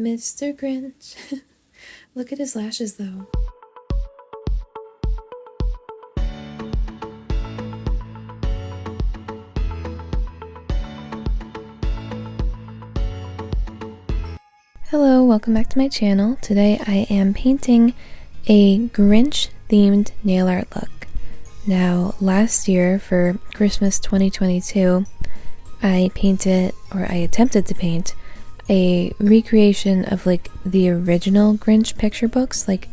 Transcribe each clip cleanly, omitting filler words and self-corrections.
Mr. Grinch. Look at his lashes though. Hello, welcome back to my channel. Today I am painting a Grinch themed nail art look. Now, last year for Christmas 2022, I attempted to paint a recreation of like the original Grinch picture books. Like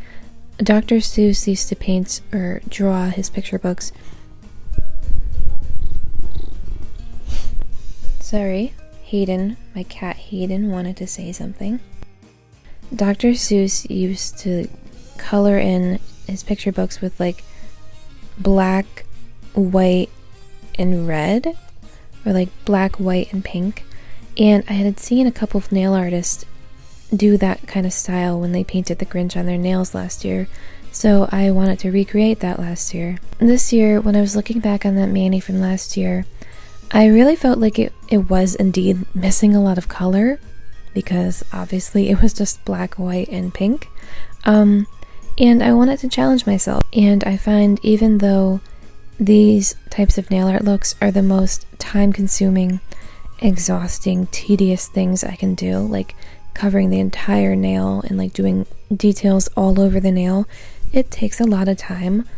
Dr. Seuss used to paint or draw his picture books. Sorry, Hayden, my cat Hayden wanted to say something. Dr. Seuss used to color in his picture books with like black, white, and red, or like black, white, and pink. And I had seen a couple of nail artists do that kind of style when they painted the Grinch on their nails last year, so I wanted to recreate that last year. This year, when I was looking back on that mani from last year, I really felt like it was indeed missing a lot of color, because obviously it was just black, white, and pink. And I wanted to challenge myself. And I find even though these types of nail art looks are the most time-consuming, exhausting, tedious things I can do, like covering the entire nail and like doing details all over the nail, it takes a lot of time.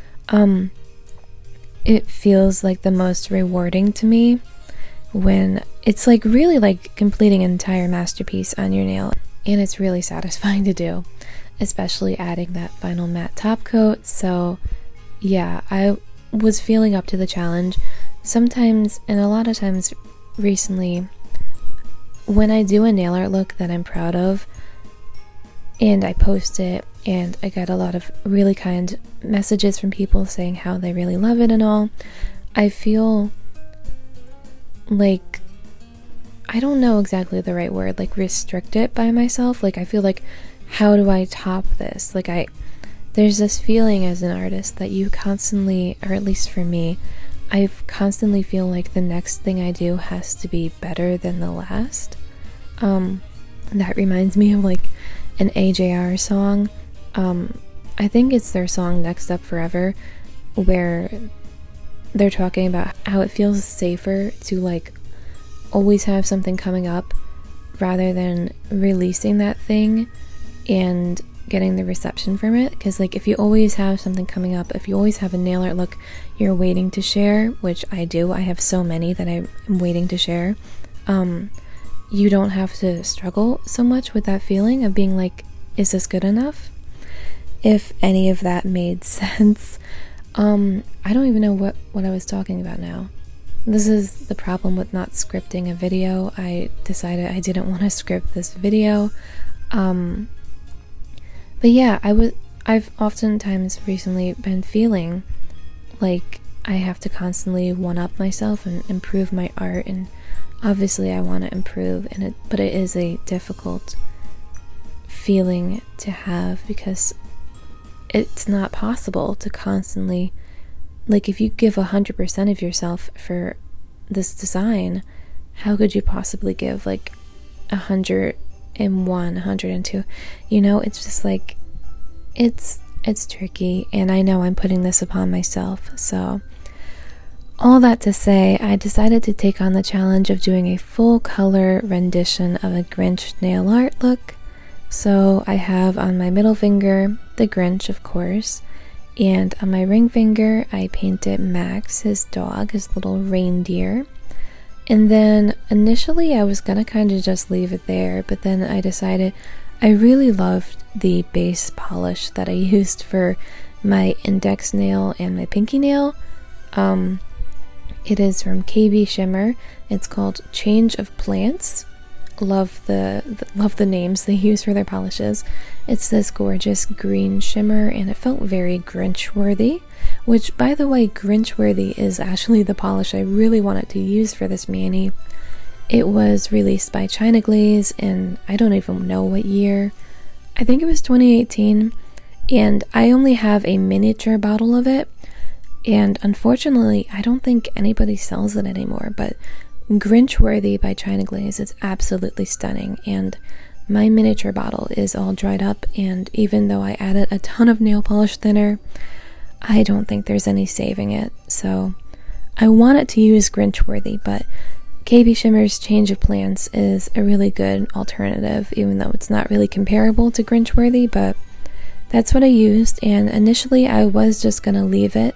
It feels like the most rewarding to me when it's like really like completing an entire masterpiece on your nail, and it's really satisfying to do, especially adding that final matte top coat. So yeah, I was feeling up to the challenge. Sometimes, and a lot of times recently, when I do a nail art look that I'm proud of and I post it and I get a lot of really kind messages from people saying how they really love it and all, I feel like, I don't know exactly the right word, like restricted by myself. Like I feel like, how do I top this? Like there's this feeling as an artist that you constantly, or at least for me, I constantly feel like the next thing I do has to be better than the last. That reminds me of like an AJR song. I think it's their song Next Up Forever, where they're talking about how it feels safer to like always have something coming up rather than releasing that thing and getting the reception from it. Because like if you always have something coming up, if you always have a nail art look you're waiting to share, which I do, I have so many that I'm waiting to share, you don't have to struggle so much with that feeling of being like, is this good enough? If any of that made sense. I don't even know what I was talking about now. This is the problem with not scripting a video. I decided I didn't want to script this video. But yeah, I've oftentimes recently been feeling like I have to constantly one-up myself and improve my art, and obviously I want to improve, but it is a difficult feeling to have, because it's not possible to constantly, like if you give 100% of yourself for this design, how could you possibly give like 101, 102? You know, it's just like, it's tricky, and I know I'm putting this upon myself. So all that to say, I decided to take on the challenge of doing a full color rendition of a Grinch nail art look. So I have on my middle finger the Grinch, of course, and on my ring finger I painted Max, his dog, his little reindeer. And then initially I was gonna kind of just leave it there, but then I decided I really loved the base polish that I used for my index nail and my pinky nail. It is from KB Shimmer. It's called Change of Plants. Love the names they use for their polishes. It's this gorgeous green shimmer, and it felt very Grinch worthy, which, by the way, Grinch worthy is actually the polish I really wanted to use for this mani. It was released by China Glaze in, I don't even know what year. I think it was 2018, and I only have a miniature bottle of it, and unfortunately I don't think anybody sells it anymore, but Grinch Worthy by China Glaze is absolutely stunning, and my miniature bottle is all dried up, and even though I added a ton of nail polish thinner, I don't think there's any saving it. So I wanted to use Grinch worthy, but KB Shimmer's Change of Plants is a really good alternative, even though it's not really comparable to Grinch worthy, but that's what I used. And initially I was just gonna leave it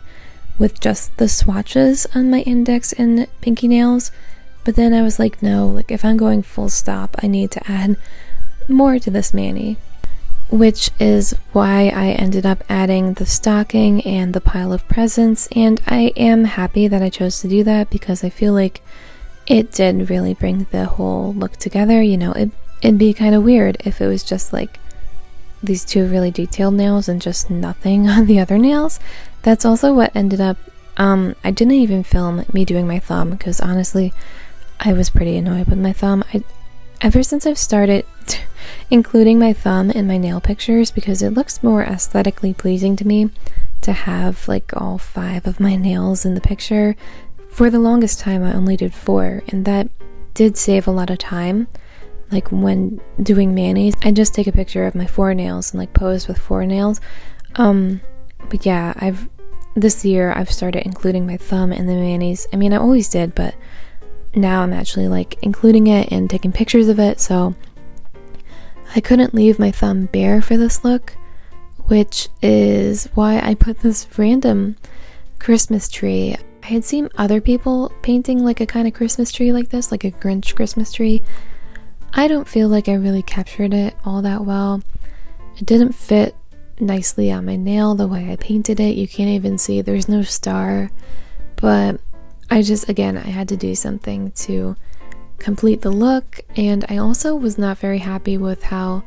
with just the swatches on my index and pinky nails, but then I was like, no, like if I'm going full stop, I need to add more to this mani, which is why I ended up adding the stocking and the pile of presents. And I am happy that I chose to do that, because I feel like it did really bring the whole look together. You know, it'd be kind of weird if it was just like these two really detailed nails and just nothing on the other nails. That's also what ended up, I didn't even film me doing my thumb, because honestly, I was pretty annoyed with my thumb. Ever since I've started including my thumb in my nail pictures, because it looks more aesthetically pleasing to me to have like all 5 of my nails in the picture. For the longest time I only did 4, and that did save a lot of time. Like when doing manis, I just take a picture of my 4 nails and like pose with 4 nails. But yeah, this year I've started including my thumb in the manis. I mean, I always did, but now I'm actually like including it and taking pictures of it, so I couldn't leave my thumb bare for this look, which is why I put this random Christmas tree. I had seen other people painting like a kind of Christmas tree like this, like a Grinch Christmas tree. I don't feel like I really captured it all that well. It didn't fit nicely on my nail the way I painted it. You can't even see, there's no star. But I had to do something to complete the look. And I also was not very happy with how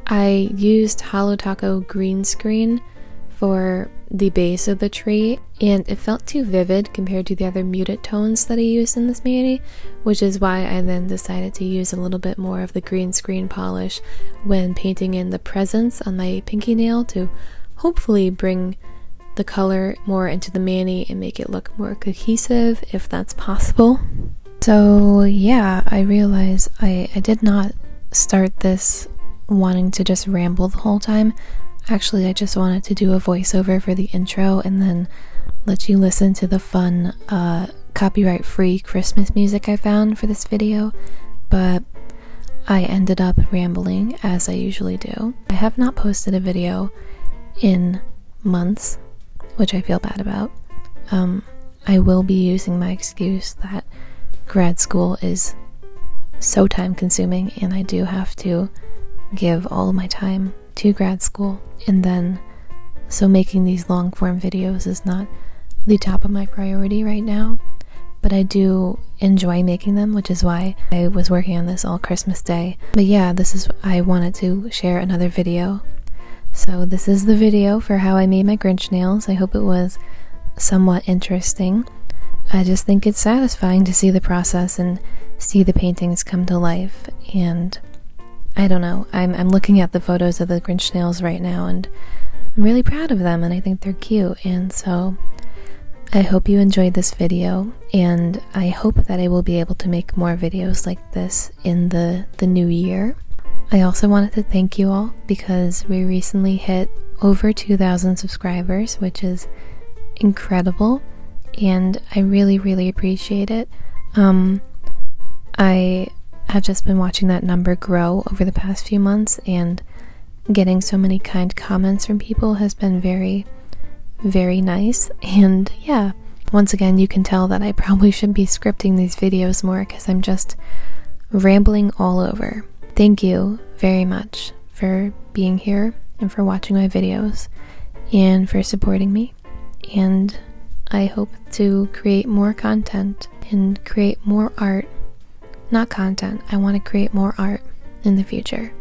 I used Holo Taco green screen for the base of the tree, and it felt too vivid compared to the other muted tones that I used in this mani, which is why I then decided to use a little bit more of the green screen polish when painting in the presents on my pinky nail to hopefully bring the color more into the mani and make it look more cohesive, if that's possible. So yeah, I realized I did not start this wanting to just ramble the whole time. Actually, I just wanted to do a voiceover for the intro and then let you listen to the fun copyright-free Christmas music I found for this video, but I ended up rambling as I usually do. I have not posted a video in months, which I feel bad about. I will be using my excuse that grad school is so time consuming and I do have to give all of my time to grad school, and then so making these long form videos is not the top of my priority right now, but I do enjoy making them, which is why I was working on this all Christmas Day. But yeah, I wanted to share another video. So this is the video for how I made my Grinch nails. I hope it was somewhat interesting. I just think it's satisfying to see the process and see the paintings come to life, and I don't know, I'm looking at the photos of the Grinch nails right now and I'm really proud of them and I think they're cute, and so I hope you enjoyed this video, and I hope that I will be able to make more videos like this in the new year. I also wanted to thank you all because we recently hit over 2,000 subscribers, which is incredible, and I really, really appreciate it. I've just been watching that number grow over the past few months, and getting so many kind comments from people has been very, very nice. And yeah, once again, you can tell that I probably should be scripting these videos more because I'm just rambling all over. Thank you very much for being here and for watching my videos and for supporting me, and I hope to create more content and create more art. Not content, I want to create more art in the future.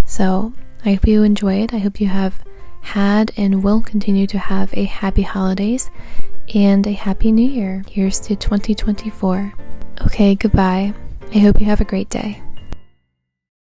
So I hope you enjoyed. I hope you have had and will continue to have a happy holidays and a happy new year. Here's to 2024. Okay, goodbye. I hope you have a great day.